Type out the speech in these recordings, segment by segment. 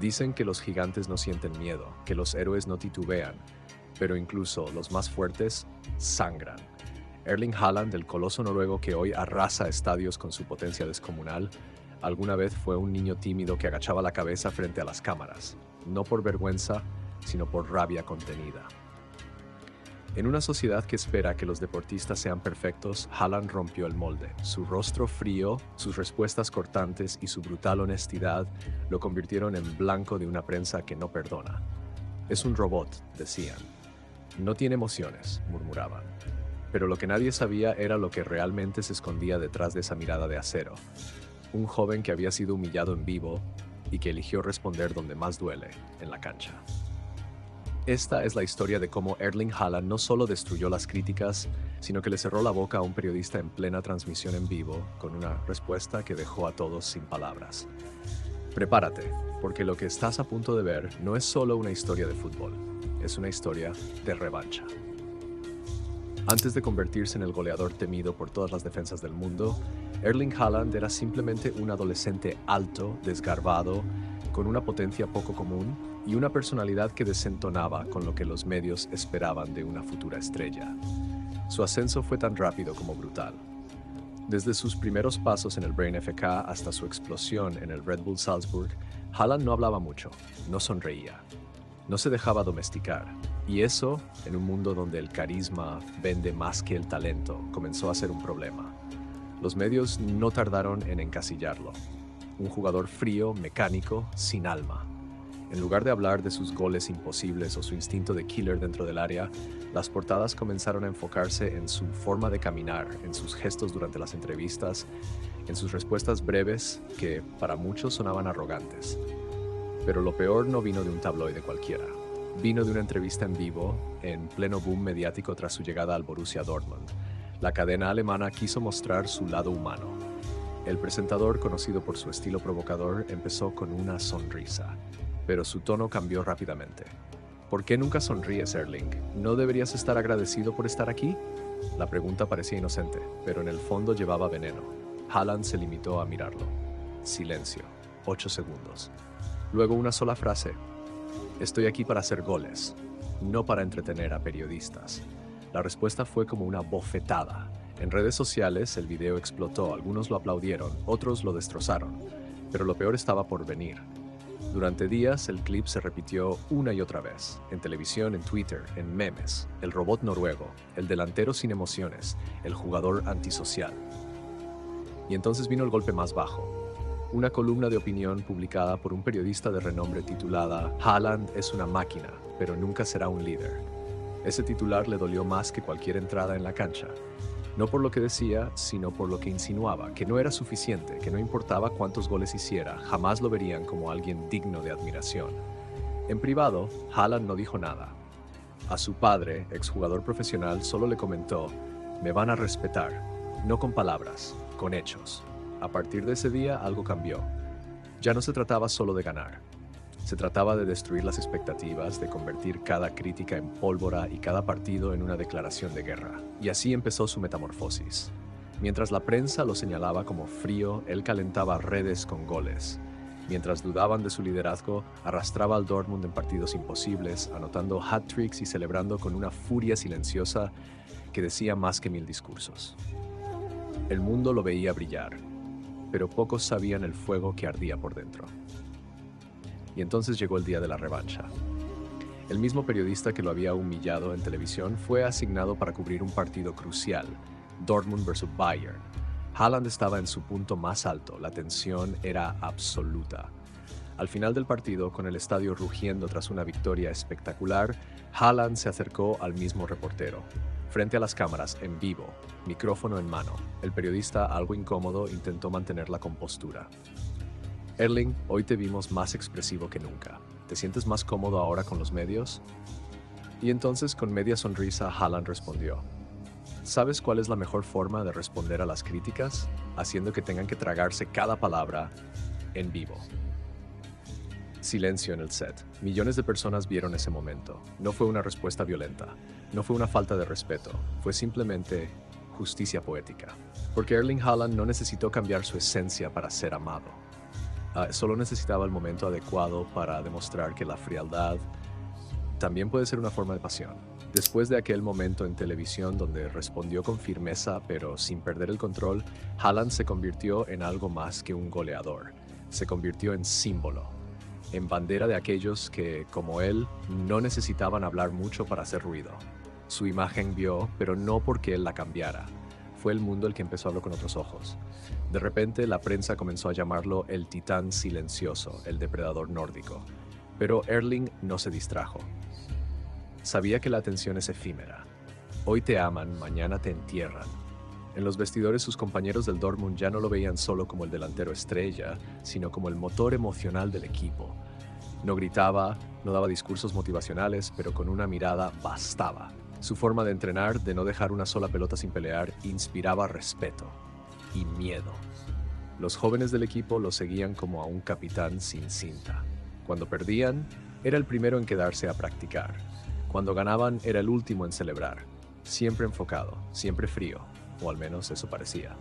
Dicen que los gigantes no sienten miedo, que los héroes no titubean, pero incluso los más fuertes sangran. Erling Haaland, el coloso noruego que hoy arrasa estadios con su potencia descomunal, alguna vez fue un niño tímido que agachaba la cabeza frente a las cámaras, no por vergüenza, sino por rabia contenida. En una sociedad que espera que los deportistas sean perfectos, Haaland rompió el molde. Su rostro frío, sus respuestas cortantes y su brutal honestidad lo convirtieron en blanco de una prensa que no perdona. Es un robot, decían. No tiene emociones, murmuraban. Pero lo que nadie sabía era lo que realmente se escondía detrás de esa mirada de acero. Un joven que había sido humillado en vivo y que eligió responder donde más duele, en la cancha. Esta es la historia de cómo Erling Haaland no solo destruyó las críticas, sino que le cerró la boca a un periodista en plena transmisión en vivo con una respuesta que dejó a todos sin palabras. Prepárate, porque lo que estás a punto de ver no es solo una historia de fútbol, es una historia de revancha. Antes de convertirse en el goleador temido por todas las defensas del mundo, Erling Haaland era simplemente un adolescente alto, desgarbado, con una potencia poco común y una personalidad que desentonaba con lo que los medios esperaban de una futura estrella. Su ascenso fue tan rápido como brutal. Desde sus primeros pasos en el Brain FK hasta su explosión en el Red Bull Salzburg, Haaland no hablaba mucho, no sonreía, no se dejaba domesticar. Y eso, en un mundo donde el carisma vende más que el talento, comenzó a ser un problema. Los medios no tardaron en encasillarlo. Un jugador frío, mecánico, sin alma. En lugar de hablar de sus goles imposibles o su instinto de killer dentro del área, las portadas comenzaron a enfocarse en su forma de caminar, en sus gestos durante las entrevistas, en sus respuestas breves que para muchos sonaban arrogantes. Pero lo peor no vino de un tabloide cualquiera. Vino de una entrevista en vivo, en pleno boom mediático tras su llegada al Borussia Dortmund. La cadena alemana quiso mostrar su lado humano. El presentador, conocido por su estilo provocador, empezó con una sonrisa, pero su tono cambió rápidamente. ¿Por qué nunca sonríes, Erling? ¿No deberías estar agradecido por estar aquí? La pregunta parecía inocente, pero en el fondo llevaba veneno. Haaland se limitó a mirarlo. Silencio. 8 segundos. Luego una sola frase. Estoy aquí para hacer goles, no para entretener a periodistas. La respuesta fue como una bofetada. En redes sociales el video explotó, algunos lo aplaudieron, otros lo destrozaron, pero lo peor estaba por venir. Durante días el clip se repitió una y otra vez, en televisión, en Twitter, en memes, el robot noruego, el delantero sin emociones, el jugador antisocial. Y entonces vino el golpe más bajo. Una columna de opinión publicada por un periodista de renombre titulada Haaland es una máquina, pero nunca será un líder. Ese titular le dolió más que cualquier entrada en la cancha. No por lo que decía, sino por lo que insinuaba, que no era suficiente, que no importaba cuántos goles hiciera, jamás lo verían como alguien digno de admiración. En privado, Haaland no dijo nada. A su padre, exjugador profesional, solo le comentó, me van a respetar, no con palabras, con hechos. A partir de ese día, algo cambió. Ya no se trataba solo de ganar. Se trataba de destruir las expectativas, de convertir cada crítica en pólvora y cada partido en una declaración de guerra. Y así empezó su metamorfosis. Mientras la prensa lo señalaba como frío, él calentaba redes con goles. Mientras dudaban de su liderazgo, arrastraba al Dortmund en partidos imposibles, anotando hat-tricks y celebrando con una furia silenciosa que decía más que 1000 discursos. El mundo lo veía brillar, pero pocos sabían el fuego que ardía por dentro. Y entonces llegó el día de la revancha. El mismo periodista que lo había humillado en televisión fue asignado para cubrir un partido crucial, Dortmund vs Bayern. Haaland estaba en su punto más alto, la tensión era absoluta. Al final del partido, con el estadio rugiendo tras una victoria espectacular, Haaland se acercó al mismo reportero. Frente a las cámaras, en vivo, micrófono en mano, el periodista, algo incómodo, intentó mantener la compostura. Erling, hoy te vimos más expresivo que nunca. ¿Te sientes más cómodo ahora con los medios? Y entonces, con media sonrisa, Haaland respondió. ¿Sabes cuál es la mejor forma de responder a las críticas? Haciendo que tengan que tragarse cada palabra en vivo. Silencio en el set. Millones de personas vieron ese momento. No fue una respuesta violenta. No fue una falta de respeto. Fue simplemente justicia poética. Porque Erling Haaland no necesitó cambiar su esencia para ser amado. Solo necesitaba el momento adecuado para demostrar que la frialdad también puede ser una forma de pasión. Después de aquel momento en televisión donde respondió con firmeza pero sin perder el control, Haaland se convirtió en algo más que un goleador. Se convirtió en símbolo, en bandera de aquellos que, como él, no necesitaban hablar mucho para hacer ruido. Su imagen vio, pero no porque él la cambiara. Fue el mundo el que empezó a verlo con otros ojos. De repente, la prensa comenzó a llamarlo el titán silencioso, el depredador nórdico. Pero Erling no se distrajo. Sabía que la atención es efímera. Hoy te aman, mañana te entierran. En los vestidores sus compañeros del Dortmund ya no lo veían solo como el delantero estrella, sino como el motor emocional del equipo. No gritaba, no daba discursos motivacionales, pero con una mirada bastaba. Su forma de entrenar, de no dejar una sola pelota sin pelear, inspiraba respeto y miedo. Los jóvenes del equipo lo seguían como a un capitán sin cinta. Cuando perdían, era el primero en quedarse a practicar. Cuando ganaban, era el último en celebrar. Siempre enfocado, siempre frío, o al menos eso parecía.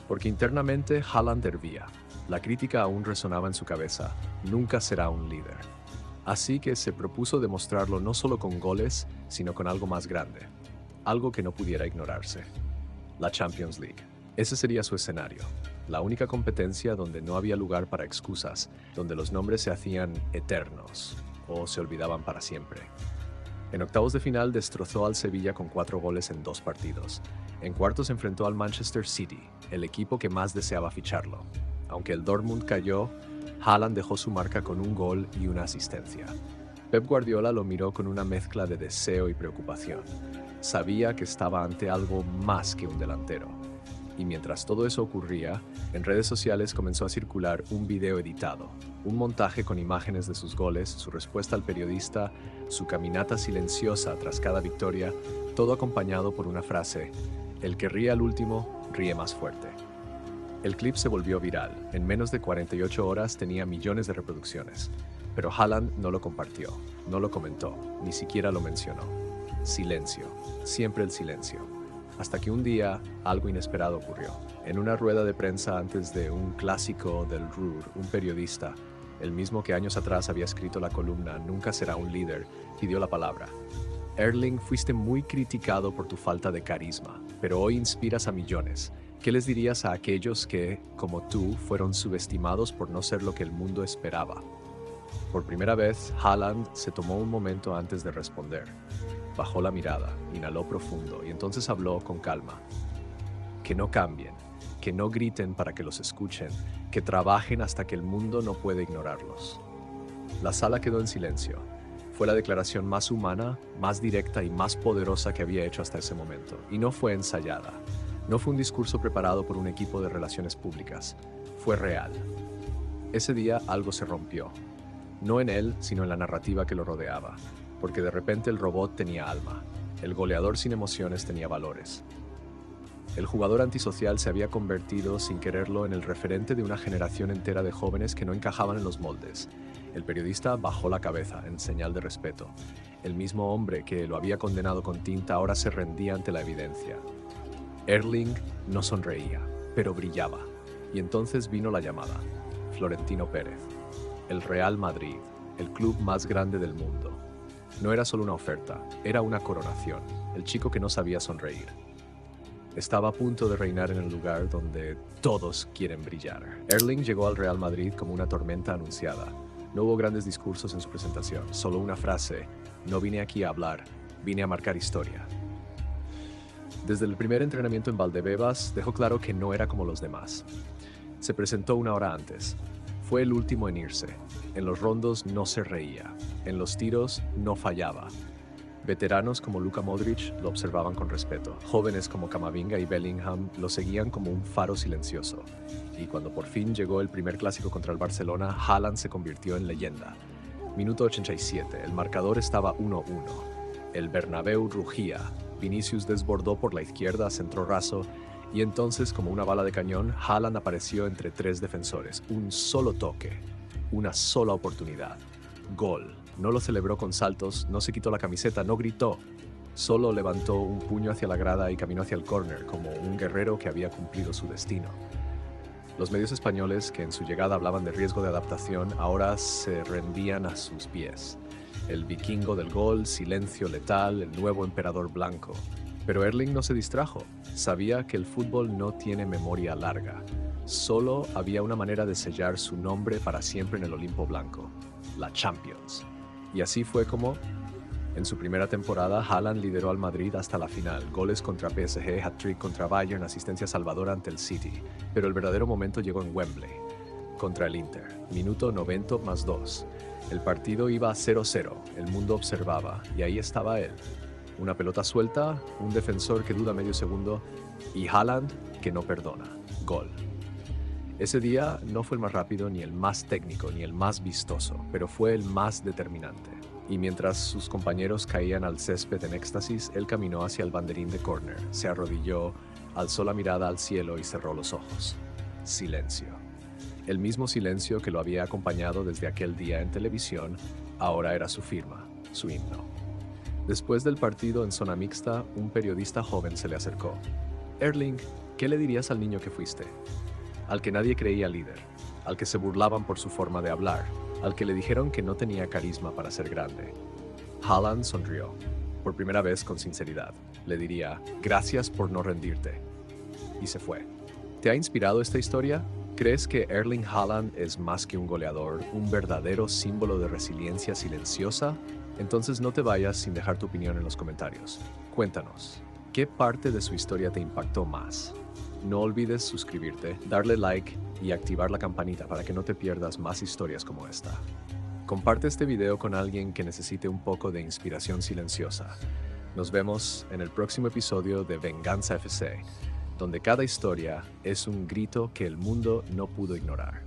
Porque internamente Haaland hervía. La crítica aún resonaba en su cabeza. Nunca será un líder. Así que se propuso demostrarlo no solo con goles, sino con algo más grande. Algo que no pudiera ignorarse. La Champions League. Ese sería su escenario. La única competencia donde no había lugar para excusas, donde los nombres se hacían eternos o se olvidaban para siempre. En octavos de final destrozó al Sevilla con 4 goles en 2 partidos. En cuartos enfrentó al Manchester City, el equipo que más deseaba ficharlo. Aunque el Dortmund cayó, Haaland dejó su marca con un gol y una asistencia. Pep Guardiola lo miró con una mezcla de deseo y preocupación. Sabía que estaba ante algo más que un delantero. Y mientras todo eso ocurría, en redes sociales comenzó a circular un video editado, un montaje con imágenes de sus goles, su respuesta al periodista, su caminata silenciosa tras cada victoria, todo acompañado por una frase: el que ríe al último, ríe más fuerte. El clip se volvió viral. En menos de 48 horas tenía millones de reproducciones. Pero Haaland no lo compartió, no lo comentó, ni siquiera lo mencionó. Silencio, siempre el silencio. Hasta que un día algo inesperado ocurrió. En una rueda de prensa antes de un clásico del Ruhr, un periodista, el mismo que años atrás había escrito la columna Nunca será un líder, pidió la palabra. Erling, fuiste muy criticado por tu falta de carisma, pero hoy inspiras a millones. ¿Qué les dirías a aquellos que, como tú, fueron subestimados por no ser lo que el mundo esperaba? Por primera vez, Haaland se tomó un momento antes de responder. Bajó la mirada, inhaló profundo y entonces habló con calma. Que no cambien, que no griten para que los escuchen, que trabajen hasta que el mundo no puede ignorarlos. La sala quedó en silencio. Fue la declaración más humana, más directa y más poderosa que había hecho hasta ese momento. Y no fue ensayada. No fue un discurso preparado por un equipo de relaciones públicas. Fue real. Ese día algo se rompió. No en él, sino en la narrativa que lo rodeaba. Porque de repente el robot tenía alma. El goleador sin emociones tenía valores. El jugador antisocial se había convertido, sin quererlo, en el referente de una generación entera de jóvenes que no encajaban en los moldes. El periodista bajó la cabeza, en señal de respeto. El mismo hombre que lo había condenado con tinta ahora se rendía ante la evidencia. Erling no sonreía, pero brillaba. Y entonces vino la llamada. Florentino Pérez. El Real Madrid, el club más grande del mundo. No era solo una oferta, era una coronación. El chico que no sabía sonreír. Estaba a punto de reinar en el lugar donde todos quieren brillar. Erling llegó al Real Madrid como una tormenta anunciada. No hubo grandes discursos en su presentación, solo una frase: no vine aquí a hablar, vine a marcar historia. Desde el primer entrenamiento en Valdebebas dejó claro que no era como los demás. Se presentó una hora antes. Fue el último en irse. En los rondos no se reía. En los tiros no fallaba. Veteranos como Luka Modric lo observaban con respeto. Jóvenes como Camavinga y Bellingham lo seguían como un faro silencioso. Y cuando por fin llegó el primer clásico contra el Barcelona, Haaland se convirtió en leyenda. Minuto 87, el marcador estaba 1-1. El Bernabéu rugía. Vinicius desbordó por la izquierda, centró raso, y entonces, como una bala de cañón, Haaland apareció entre 3 defensores. Un solo toque, una sola oportunidad. Gol. No lo celebró con saltos, no se quitó la camiseta, no gritó. Solo levantó un puño hacia la grada y caminó hacia el córner, como un guerrero que había cumplido su destino. Los medios españoles, que en su llegada hablaban de riesgo de adaptación, ahora se rendían a sus pies. El vikingo del gol, silencio letal, el nuevo emperador blanco. Pero Erling no se distrajo. Sabía que el fútbol no tiene memoria larga. Solo había una manera de sellar su nombre para siempre en el Olimpo blanco: la Champions. Y así fue como, en su primera temporada, Haaland lideró al Madrid hasta la final. Goles contra PSG, hat-trick contra Bayern, asistencia salvadora ante el City. Pero el verdadero momento llegó en Wembley, contra el Inter. Minuto 90 más 2. El partido iba 0-0, el mundo observaba, y ahí estaba él. Una pelota suelta, un defensor que duda medio segundo, y Haaland que no perdona. Gol. Ese día no fue el más rápido, ni el más técnico, ni el más vistoso, pero fue el más determinante. Y mientras sus compañeros caían al césped en éxtasis, él caminó hacia el banderín de córner, se arrodilló, alzó la mirada al cielo y cerró los ojos. Silencio. El mismo silencio que lo había acompañado desde aquel día en televisión, ahora era su firma, su himno. Después del partido en zona mixta, un periodista joven se le acercó. Erling, ¿qué le dirías al niño que fuiste? Al que nadie creía líder, al que se burlaban por su forma de hablar, al que le dijeron que no tenía carisma para ser grande. Haaland sonrió, por primera vez con sinceridad. Le diría, gracias por no rendirte. Y se fue. ¿Te ha inspirado esta historia? ¿Crees que Erling Haaland es más que un goleador, un verdadero símbolo de resiliencia silenciosa? Entonces no te vayas sin dejar tu opinión en los comentarios. Cuéntanos, ¿qué parte de su historia te impactó más? No olvides suscribirte, darle like y activar la campanita para que no te pierdas más historias como esta. Comparte este video con alguien que necesite un poco de inspiración silenciosa. Nos vemos en el próximo episodio de Venganza FC, donde cada historia es un grito que el mundo no pudo ignorar.